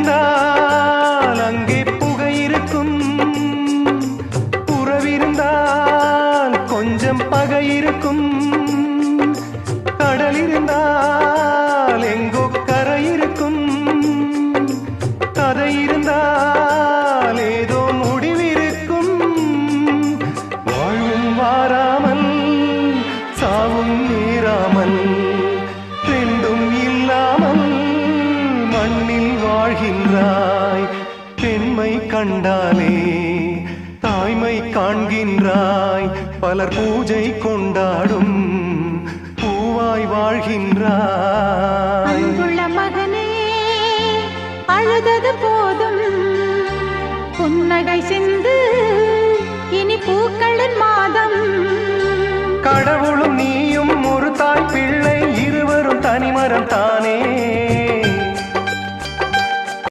இருந்தால் அங்கே புகை இருக்கும், உறவிருந்தால் கொஞ்சம் பகை இருக்கும், கடல் இருந்தால் எங்கோ கரை இருக்கும், கதை இருந்தால் ஏதோ முடிவிருக்கும். வாழ்வும் வாராமல் சாவும் நேராமல் ரெண்டும் இல்லாமல் மண்ணில் வாழ்கின்றாய். பெண்மை கண்டாலே தாய்மை காண்கின்றாய். பலர் பூஜை கொண்டாடும் பூவாய் வாழ்கின்றாய். அன்புள்ள மகனே, அழுதது போதும், புன்னகை சிந்து